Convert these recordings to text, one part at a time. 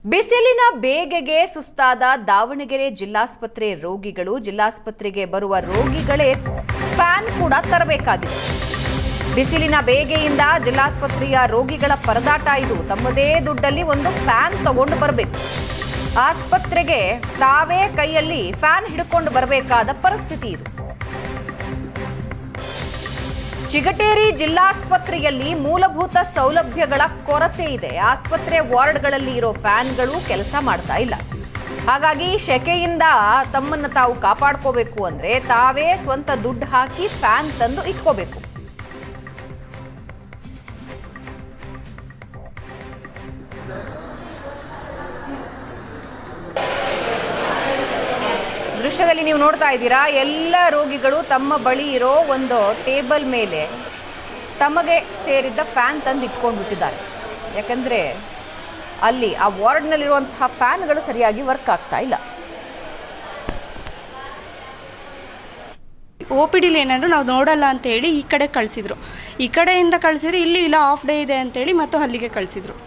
ಬಿಸಿಲಿನ ಬೇಗೆಗೆ ಸುಸ್ತಾದ ದಾವಣಗೆರೆ ಜಿಲ್ಲಾಸ್ಪತ್ರೆ ರೋಗಿಗಳು ಜಿಲ್ಲಾಸ್ಪತ್ರೆಗೆ ಬರುವ ರೋಗಿಗಳೇ ಫ್ಯಾನ್ ಕೂಡ ತರಬೇಕಾಗಿದೆ. ಬಿಸಿಲಿನ ಬೇಗೆಯಿಂದ ಜಿಲ್ಲಾಸ್ಪತ್ರೆಯ ರೋಗಿಗಳ ಪರದಾಟ ಇದು. ತಮ್ಮದೇ ದುಡ್ಡಲ್ಲಿ ಒಂದು ಫ್ಯಾನ್ ತಗೊಂಡು ಬರಬೇಕು. ಆಸ್ಪತ್ರೆಗೆ ತಾವೇ ಕೈಯಲ್ಲಿ ಫ್ಯಾನ್ ಹಿಡ್ಕೊಂಡು ಬರಬೇಕಾದ ಪರಿಸ್ಥಿತಿ ಇದು. ಚಿಗಟೇರಿ ಜಿಲ್ಲಾಸ್ಪತ್ರೆಯಲ್ಲಿ ಮೂಲಭೂತ ಸೌಲಭ್ಯಗಳ ಕೊರತೆ ಇದೆ. ಆಸ್ಪತ್ರೆ ವಾರ್ಡ್ಗಳಲ್ಲಿ ಇರೋ ಫ್ಯಾನ್ಗಳು ಕೆಲಸ ಮಾಡ್ತಾ ಇಲ್ಲ. ಹಾಗಾಗಿ ಶೆಕೆಯಿಂದ ತಮ್ಮನ್ನು ತಾವು ಕಾಪಾಡ್ಕೋಬೇಕು ಅಂದ್ರೆ ತಾವೇ ಸ್ವಂತ ದುಡ್ಡು ಹಾಕಿ ಫ್ಯಾನ್ ತಂದು ಇಟ್ಕೋಬೇಕು. ದೃಶ್ಯದಲ್ಲಿ ನೀವು ನೋಡ್ತಾ ಇದ್ದೀರಾ, ಎಲ್ಲ ರೋಗಿಗಳು ತಮ್ಮ ಬಳಿ ಇರೋ ಒಂದು ಟೇಬಲ್ ಮೇಲೆ ತಮಗೆ ಸೇರಿದ್ದ ಫ್ಯಾನ್ ತಂದು ಇಟ್ಕೊಂಡ್ಬಿಟ್ಟಿದ್ದಾರೆ. ಯಾಕಂದ್ರೆ ಅಲ್ಲಿ ಆ ವಾರ್ಡ್ನಲ್ಲಿರುವಂತಹ ಫ್ಯಾನ್ಗಳು ಸರಿಯಾಗಿ ವರ್ಕ್ ಆಗ್ತಾ ಇಲ್ಲ. OPD ಏನಂದ್ರೆ ನಾವು ನೋಡಲ್ಲ ಅಂತ ಹೇಳಿ ಈ ಕಡೆ ಕಳಿಸಿದ್ರು. ಈ ಕಡೆಯಿಂದ ಕಳಿಸಿದ್ರು, ಇಲ್ಲಿ ಇಲ್ಲ ಆಫ್ ಡೇ ಇದೆ ಅಂತೇಳಿ ಮತ್ತು ಅಲ್ಲಿಗೆ ಕಳಿಸಿದ್ರು.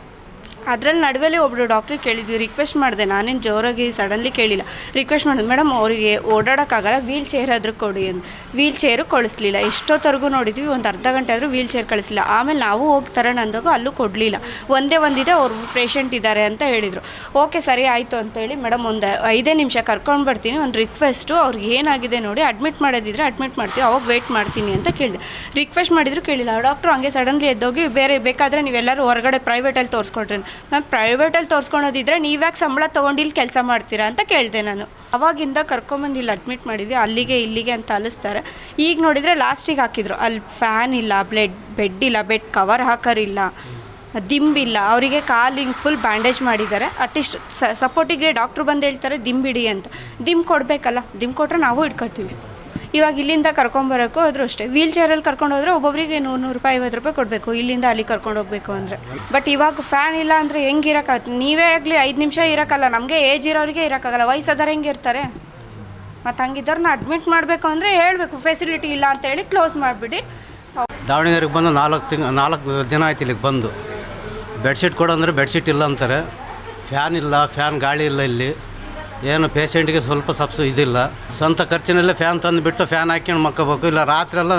ಅದರಲ್ಲಿ ನಡುವೆಲ್ಲೇ ಒಬ್ಬರು ಡಾಕ್ಟ್ರಿಗೆ ಕೇಳಿದ್ವಿ, ರಿಕ್ವೆಸ್ಟ್ ಮಾಡಿದೆ. ನಾನೇನು ಜೋರಾಗಿ ಸಡನ್ಲಿ ಕೇಳಿಲ್ಲ, ರಿಕ್ವೆಸ್ಟ್ ಮಾಡಿದೆ, ಮೇಡಮ್ ಅವರಿಗೆ ಓಡಾಡೋಕ್ಕಾಗಲ್ಲ, ವೀಲ್ ಚೇರ್ ಆದರೂ ಕೊಡಿ ಅಂತ. Wheel chair ಕಳಿಸ್ಲಿಲ್ಲ. ಎಷ್ಟೊತ್ತರೆಗೂ ನೋಡಿದ್ವಿ, ಒಂದು ಅರ್ಧ ಗಂಟೆ ಆದರೂ ವೀಲ್ ಚೇರ್ ಕಳಿಸಲಿಲ್ಲ. ಆಮೇಲೆ ನಾವು ಹೋಗ್ತಾರೆ ಅಂದಾಗ ಅಲ್ಲೂ ಕೊಡಲಿಲ್ಲ. ಒಂದೇ ಒಂದಿದೆ, ಅವ್ರು ಪೇಷಂಟ್ ಇದ್ದಾರೆ ಅಂತ ಹೇಳಿದರು. ಓಕೆ ಸರಿ ಆಯಿತು ಅಂತೇಳಿ, ಮೇಡಮ್ ಒಂದು 5 ನಿಮಿಷ ಕರ್ಕೊಂಡು ಬರ್ತೀನಿ, ಒಂದು ರಿಕ್ವೆಸ್ಟು, ಅವ್ರಿಗೆ ಏನಾಗಿದೆ ನೋಡಿ, ಅಡ್ಮಿಟ್ ಮಾಡೋದಿದ್ರೆ ಅಡ್ಮಿಟ್ ಮಾಡ್ತೀವಿ, ಅವಾಗ ವೆಯ್ಟ್ ಮಾಡ್ತೀನಿ ಅಂತ ಕೇಳಿದೆ. ರಿಕ್ವೆಸ್ಟ್ ಮಾಡಿದ್ರು ಕೇಳಿಲ್ಲ. ಡಾಕ್ಟ್ರು ಹಂಗೆ ಸಡನ್ಲಿ ಎದ್ದೋಗಿ, ಬೇರೆ ಬೇಕಾದರೆ ನೀವೆಲ್ಲರೂ ಹೊರಗಡೆ ಪ್ರೈವೇಟಲ್ಲಿ ತೋರಿಸ್ಕೊಟ್ರಿ. ಮ್ಯಾಮ್ ಪ್ರೈವೇಟಲ್ಲಿ ತೋರಿಸ್ಕೊಳೋದಿದ್ರೆ ನೀವ್ಯಾಕೆ ಸಂಬಳ ತೊಗೊಂಡು ಇಲ್ಲಿ ಕೆಲಸ ಮಾಡ್ತೀರಾ ಅಂತ ಕೇಳಿದೆ ನಾನು. ಅವಾಗಿಂದ ಕರ್ಕೊಂಬಂದು ಇಲ್ಲಿ ಅಡ್ಮಿಟ್ ಮಾಡಿದ್ವಿ. ಅಲ್ಲಿಗೆ ಇಲ್ಲಿಗೆ ಅಂತ ಅಲಿಸ್ತಾರೆ. ಈಗ ನೋಡಿದರೆ ಲಾಸ್ಟಿಗೆ ಹಾಕಿದ್ರು, ಅಲ್ಲಿ ಫ್ಯಾನ್ ಇಲ್ಲ, ಬೆಡ್ ಇಲ್ಲ, ಬೆಡ್ ಕವರ್ ಹಾಕೋರಿಲ್ಲ, ದಿಂಬಿಲ್ಲ. ಅವರಿಗೆ ಕಾಲಿಗೆ ಫುಲ್ ಬ್ಯಾಂಡೇಜ್ ಮಾಡಿದ್ದಾರೆ. ಅಟ್ಲೀಸ್ಟ್ ಸಪೋರ್ಟಿಗೆ ಡಾಕ್ಟ್ರು ಬಂದು ಹೇಳ್ತಾರೆ ದಿಂಬಿಡಿ ಅಂತ. ದಿಂಬ್ ಕೊಡಬೇಕಲ್ಲ, ದಿಂಬ್ ಕೊಟ್ಟರೆ ನಾವು ಇಟ್ಕೊಳ್ತೀವಿ. ಇವಾಗ ಇಲ್ಲಿಂದ ಕರ್ಕೊಂಬರೋಕ್ಕೂ ಹೋದ್ರು ಅಷ್ಟೇ. ವೀಲ್ ಚೇರಲ್ಲಿ ಕರ್ಕೊಂಡು ಹೋದರೆ ಒಬ್ಬೊಬ್ಬರಿಗೆ 100 ರೂಪಾಯಿ 50 ರೂಪಾಯಿ ಕೊಡಬೇಕು, ಇಲ್ಲಿಂದ ಅಲ್ಲಿ ಕರ್ಕೊಂಡು ಹೋಗ್ಬೇಕು ಅಂದರೆ. ಬಟ್ ಇವಾಗ ಫ್ಯಾನ್ ಇಲ್ಲ ಅಂದರೆ ಹೆಂಗೆ ಇರೋಕ್ಕಾಗುತ್ತೆ? ನೀವೇ ಆಗಲಿ 5 ನಿಮಿಷ ಇರೋಕ್ಕಲ್ಲ, ನಮಗೆ ಏಜ್ ಇರೋರಿಗೆ ಇರೋಕ್ಕಾಗಲ್ಲ, ವಯಸ್ಸಾದವ್ರು ಹೆಂಗೆ ಇರ್ತಾರೆ? ಮತ್ತು ಹಂಗಿದ್ದವ್ರನ್ನ ಅಡ್ಮಿಟ್ ಮಾಡಬೇಕು ಅಂದರೆ ಹೇಳಬೇಕು, ಫೆಸಿಲಿಟಿ ಇಲ್ಲ ಅಂತೇಳಿ ಕ್ಲೋಸ್ ಮಾಡಿಬಿಡಿ. ದಾವಣಗೆರೆಗೆ ಬಂದು 4 ದಿನ ಆಯ್ತು ಇಲ್ಲಿಗೆ ಬಂದು. ಬೆಡ್ಶೀಟ್ ಕೊಡು ಅಂದರೆ ಬೆಡ್ಶೀಟ್ ಇಲ್ಲ ಅಂತಾರೆ, ಫ್ಯಾನ್ ಇಲ್ಲ, ಫ್ಯಾನ್ ಗಾಳಿ ಇಲ್ಲ. ಇಲ್ಲಿ ಏನು ಪೇಷೆಂಟ್ಗೆ ಸ್ವಲ್ಪ ಇದಿಲ್ಲ. ಸ್ವಂತ ಖರ್ಚಿನಲ್ಲೇ ಫ್ಯಾನ್ ತಂದುಬಿಟ್ಟು ಫ್ಯಾನ್ ಹಾಕ್ಕೊಂಡು ಮಕ್ಕೋಬೇಕು. ಇಲ್ಲ ರಾತ್ರಿ ಎಲ್ಲ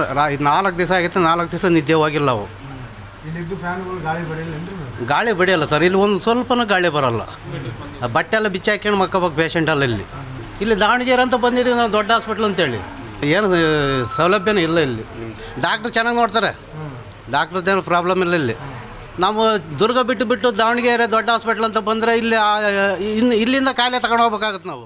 4 ದಿವಸ ಆಗಿತ್ತು, 4 ದಿವಸ ನಿದ್ದೆ ಹೋಗಿಲ್ಲ ಅವು. ಗಾಳಿ ಬಡಿಯಲ್ಲ ಸರ್, ಇಲ್ಲಿ ಒಂದು ಸ್ವಲ್ಪನೂ ಗಾಳಿ ಬರೋಲ್ಲ. ಬಟ್ಟೆ ಎಲ್ಲ ಬಿಚ್ಚಿ ಹಾಕ್ಕೊಂಡು ಮಕ್ಕೋಬೇಕು ಪೇಷೆಂಟಲ್ಲ. ಇಲ್ಲಿ ದಾವಣಗೆರೆ ಅಂತ ಬಂದಿದ್ದೀವಿ ನಾವು, ದೊಡ್ಡ ಹಾಸ್ಪಿಟ್ಲ್ ಅಂತೇಳಿ. ಏನು ಸೌಲಭ್ಯನೂ ಇಲ್ಲ ಇಲ್ಲಿ. ಡಾಕ್ಟ್ರು ಚೆನ್ನಾಗಿ ನೋಡ್ತಾರೆ, ಡಾಕ್ಟ್ರದ್ದೇನು ಪ್ರಾಬ್ಲಮ್ ಇಲ್ಲ ಇಲ್ಲಿ. ನಾವು ದುರ್ಗ ಬಿಟ್ಟು ದಾವಣಗೆರೆ ದೊಡ್ಡ ಹಾಸ್ಪಿಟ್ಲ್ ಅಂತ ಬಂದರೆ ಇಲ್ಲಿ ಇಲ್ಲಿಂದ ಕಾಯಿಲೆ ತಗೊಂಡು ಹೋಗ್ಬೇಕಾಗತ್ತೆ ನಾವು.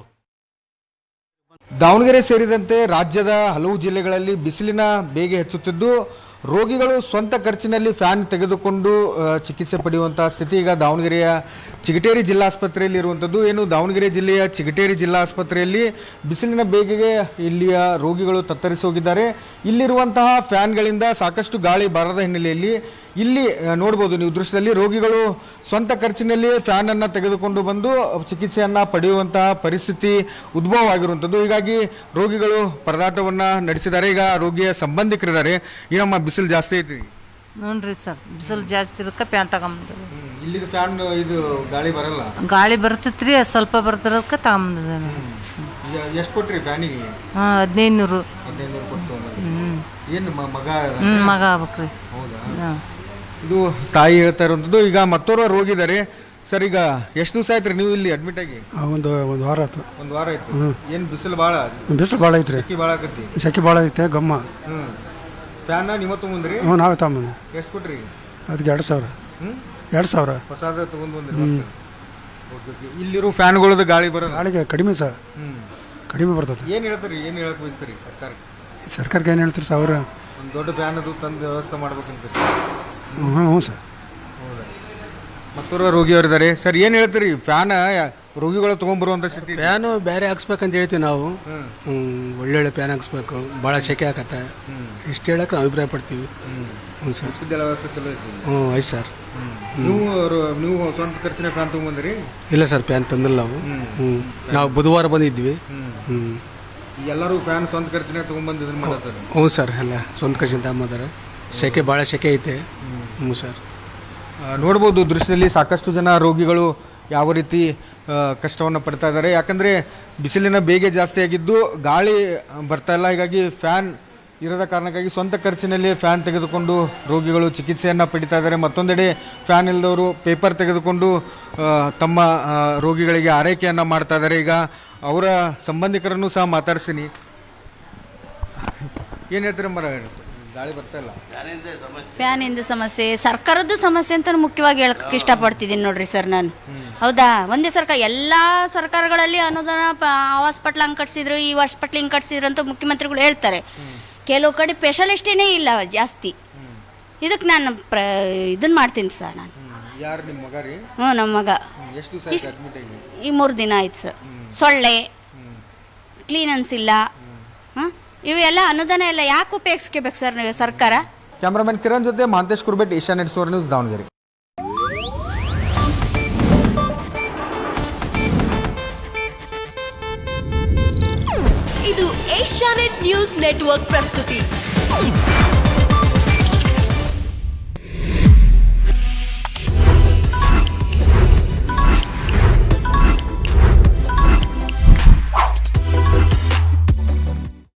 ದಾವಣಗೆರೆ ಸೇರಿದಂತೆ ರಾಜ್ಯದ ಹಲವು ಜಿಲ್ಲೆಗಳಲ್ಲಿ ಬಿಸಿಲಿನ ಬೇಗೆ ಹೆಚ್ಚುತ್ತಿದ್ದು ರೋಗಿಗಳು ಸ್ವಂತ ಖರ್ಚಿನಲ್ಲಿ ಫ್ಯಾನ್ ತೆಗೆದುಕೊಂಡು ಚಿಕಿತ್ಸೆ ಪಡೆಯುವಂತಹ ಸ್ಥಿತಿ ಈಗ ದಾವಣಗೆರೆಯ ಚಿಗಟೇರಿ ಜಿಲ್ಲಾಸ್ಪತ್ರೆಯಲ್ಲಿ ಇರುವಂಥದ್ದು. ಏನು ದಾವಣಗೆರೆ ಜಿಲ್ಲೆಯ ಚಿಗಟೇರಿ ಜಿಲ್ಲಾಸ್ಪತ್ರೆಯಲ್ಲಿ ಬಿಸಿಲಿನ ಬೇಗೆಗೆ ಇಲ್ಲಿಯ ರೋಗಿಗಳು ತತ್ತರಿಸಿ ಹೋಗಿದ್ದಾರೆ. ಇಲ್ಲಿರುವಂತಹ ಫ್ಯಾನ್ಗಳಿಂದ ಸಾಕಷ್ಟು ಗಾಳಿ ಬರದ ಹಿನ್ನೆಲೆಯಲ್ಲಿ ಇಲ್ಲಿ ನೋಡ್ಬೋದು ನೀವು ದೃಶ್ಯದಲ್ಲಿ, ರೋಗಿಗಳು ಸ್ವಂತ ಖರ್ಚಿನಲ್ಲಿ ಫ್ಯಾನನ್ನು ತೆಗೆದುಕೊಂಡು ಬಂದು ಚಿಕಿತ್ಸೆಯನ್ನು ಪಡೆಯುವಂತಹ ಪರಿಸ್ಥಿತಿ ಉದ್ಭವ ಆಗಿರುವಂಥದ್ದು. ಹೀಗಾಗಿ ರೋಗಿಗಳು ಪರದಾಟವನ್ನು ನಡೆಸಿದ್ದಾರೆ. ಈಗ ರೋಗಿಯ ಸಂಬಂಧಿಕರಿದ್ದಾರೆ. ಏನಮ್ಮ ಬಿಸಿಲು ಜಾಸ್ತಿ ಐತಿ? ನೋಡ್ರಿ ಸರ್, ಬಿಸಿಲು ಜಾಸ್ತಿ ಇರಕ್ಕೆ ಫ್ಯಾನ್ ತಗೊಂಬಂದ. ಇಲ್ಲಿ ಫ್ಯಾನ್ ಇದು ಗಾಳಿ ಬರಲ್ಲ, ಗಾಳಿ ಬರ್ತೈತ್ರಿ, ಸ್ವಲ್ಪ ಬರ್ತಿರೋದಕ್ಕೆ ತಗೊಂಬಂದಿದ್ದೇನೆ. ಎಷ್ಟು ಕೊಟ್ರಿ ಫ್ಯಾನಿಗೆ? 1500. ಕೊಟ್ಟು. ಏನು ಮಗ? ಮಗ ಆಗ್ಬೇಕ್ರಿ. ಹೌದಾ? ಇದು ತಾಯಿ ಹೇಳ್ತಾ ಇರುವಂಥದ್ದು. ಈಗ ಮತ್ತೋರ್ವ ರೋಗಿ ಇದ್ದಾರೆ ಸರ್. ಈಗ ಎಷ್ಟು ದಿವಸ ಆಯ್ತು ರೀ ನೀವು ಇಲ್ಲಿ ಅಡ್ಮಿಟ್ ಆಗಿ? ಒಂದು ವಾರ ಆಯ್ತು. ಒಂದು ವಾರ ಆಯ್ತು. ಏನು ಬಿಸಿಲು ಭಾಳ? ಬಿಸಿಲು ಭಾಳ ಐತ್ರಿ, ಭಾಳ ಆಕತಿ, ಸೆಕೆ ಭಾಳ ಐತೆ, ಗಮ್ಮ. ಫ್ಯಾನ್ ನೀವು ತೊಗೊಂಡ್ರಿ? ನಾವೇ ತಗೊಂಬಂದು. ಎಷ್ಟು ಕೊಟ್ರಿ? ಅದಕ್ಕೆ 2000. 2000 ಹೊಸಾದ ತೊಗೊಂಡು ಬಂದ್ರಿ. ಇಲ್ಲಿರೋ ಫ್ಯಾನ್ಗಳದ್ದು ಗಾಳಿ ಬರೋದು ಗಾಳಿಗೆ ಕಡಿಮೆ ಸರ್, ಕಡಿಮೆ ಬರ್ತದೆ. ಏನು ಹೇಳ್ತೀರಿ, ಏನು ಹೇಳಕ್ ಬಯಸ್ತೀರಿ ಸರ್ಕಾರಕ್ಕೆ? ಸರ್ಕಾರಕ್ಕೆ ಏನು ಹೇಳ್ತೀರಿ ಸರ್? ಅವರು ಒಂದು ದೊಡ್ಡ ಫ್ಯಾನ್ ಅದು ತಂದು ವ್ಯವಸ್ಥೆ ಮಾಡ್ಬೇಕಂತ. ಹ್ಞೂ ಸರ್. ಹೌದಾ? ಮತ್ತೋರ್ವ ರೋಗಿಯವರಿದ್ದಾರೆ ಸರ್. ಏನು ಹೇಳ್ತೀರಿ, ಫ್ಯಾನ್ ರೋಗಿಗಳು ತೊಗೊಂಡ್ಬರುವಂಥ ಸ್ಥಿತಿ? ಫ್ಯಾನು ಬೇರೆ ಹಾಕ್ಸ್ಬೇಕಂತ ಹೇಳ್ತೀವಿ ನಾವು. ಒಳ್ಳೊಳ್ಳೆ ಫ್ಯಾನ್ ಹಾಕ್ಸ್ಬೇಕು, ಭಾಳ ಸೆಕೆ ಆಗತ್ತೆ, ಇಷ್ಟು ಹೇಳಕ್ಕೆ ನಾವು ಅಭಿಪ್ರಾಯ ಪಡ್ತೀವಿ. ಹ್ಞೂ ಸರ್. ವ್ಯವಸ್ಥೆ ಚಲೋ ಐತಿ? ಹ್ಞೂ ಆಯ್ತು ಸರ್. ನೀವು ಸ್ವಂತ ಖರ್ಚಿನ ಫ್ಯಾನ್ ತೊಗೊಂಬಂದ್ರಿ? ಇಲ್ಲ ಸರ್, ಫ್ಯಾನ್ ತಂದಿಲ್ಲ ನಾವು. ನಾವು ಬುಧವಾರ ಬಂದಿದ್ವಿ. ಎಲ್ಲರೂ ಫ್ಯಾನ್ ಸ್ವಂತ ಖರ್ಚಿನ ತೊಗೊಂಬಂದಿದ್ರು ಮಾತಾಡ್ತಾರೆ? ಹ್ಞೂ ಸರ್, ಎಲ್ಲ ಸ್ವಂತ ಖರ್ಚಿನ ತಗೊಂಬಂದಾರೆ. ಸೆಕೆ ಭಾಳ ಸೆಕೆ ಐತೆ. ಹ್ಞೂ ಸರ್. ನೋಡ್ಬೋದು ದೃಶ್ಯದಲ್ಲಿ ಸಾಕಷ್ಟು ಜನ ರೋಗಿಗಳು ಯಾವ ರೀತಿ ಕಷ್ಟವನ್ನು ಪಡ್ತಾ ಇದ್ದಾರೆ. ಯಾಕಂದರೆ ಬಿಸಿಲಿನ ಬೇಗೆ ಜಾಸ್ತಿ ಆಗಿದ್ದು ಗಾಳಿ ಬರ್ತಾ ಇಲ್ಲ. ಹೀಗಾಗಿ ಫ್ಯಾನ್ ಇರದ ಕಾರಣಕ್ಕಾಗಿ ಸ್ವಂತ ಖರ್ಚಿನಲ್ಲಿ ಫ್ಯಾನ್ ತೆಗೆದುಕೊಂಡು ರೋಗಿಗಳು ಚಿಕಿತ್ಸೆಯನ್ನು ಪಡಿತಾ ಇದ್ದಾರೆ. ಮತ್ತೊಂದೆಡೆ ಫ್ಯಾನ್ ಇಲ್ಲದವರು ಪೇಪರ್ ತೆಗೆದುಕೊಂಡು ತಮ್ಮ ರೋಗಿಗಳಿಗೆ ಆರೈಕೆಯನ್ನು ಮಾಡ್ತಾ ಇದ್ದಾರೆ. ಈಗ ಅವರ ಸಂಬಂಧಿಕರನ್ನು ಸಹ ಮಾತಾಡ್ತೀನಿ. ಏನು ಹೇಳ್ತಾರೆ ಮರ? ಗಾಳಿ ಬರ್ತಾ ಇಲ್ಲ, ಫ್ಯಾನಿಂದ ಸಮಸ್ಯೆ, ಸರ್ಕಾರದ್ದು ಸಮಸ್ಯೆ ಅಂತ ಮುಖ್ಯವಾಗಿ ಹೇಳಕ್ಕೆ ಇಷ್ಟಪಡ್ತಿದ್ದೀನಿ ನೋಡ್ರಿ ಸರ್ ನಾನು. ಹೌದಾ, ಒಂದೇ ಸರ್ಕಾರ, ಎಲ್ಲ ಸರ್ಕಾರಗಳಲ್ಲಿ ಅನುದಾನ ಹಾಸ್ಪಿಟ್ಲ್ ಹಂಗೆ ಕಟ್ಸಿದ್ರು, ಈ ಹಾಸ್ಪಿಟ್ಲ್ ಹಿಂಗೆ ಕಟ್ಸಿದ್ರು ಅಂತ ಮುಖ್ಯಮಂತ್ರಿಗಳು ಹೇಳ್ತಾರೆ. ಕೆಲವು ಕಡೆ ಸ್ಪೆಷಲಿಸ್ಟೇನೇ ಇಲ್ಲ ಜಾಸ್ತಿ. ಇದಕ್ಕೆ ನಾನು ಇದನ್ನ ಮಾಡ್ತೀನಿ ಸರ್ ನಾನು. ಯಾರು ನಿಮ್ಮ ಮಗ ರೀ? ಹ್ಞೂ, ನಮ್ಮ ಮಗ ಎಷ್ಟು ದಿವಸ ಆಯ್ತು ಅಡ್ಮಿಟ್ ಆಗಿ? ಈ 3 ದಿನ ಆಯ್ತು ಸರ್. ಸೊಳ್ಳೆ, ಕ್ಲೀನನ್ಸ್ ಇಲ್ಲ, ಇವೆಲ್ಲ ಅನುದಾನ ಎಲ್ಲ ಯಾಕೆ ಉಪಯೋಗಿಸ್ಕೋಬೇಕು ಸರ್ ಸರ್ಕಾರ? ಕ್ಯಾಮ್ರಾಮನ್ ಕಿರಣ್ ಜೊತೆ ಮಹಾಂತೇಶ್ ಕುರ್ಬೆಟ್, ಏಷ್ಯಾನೆಟ್ ಸುವರ್ಣ ನ್ಯೂಸ್, ದಾವಣಗೆರೆ. ಇದು ಏಷ್ಯಾನೆಟ್ ನ್ಯೂಸ್ ನೆಟ್ವರ್ಕ್ ಪ್ರಸ್ತುತಿ.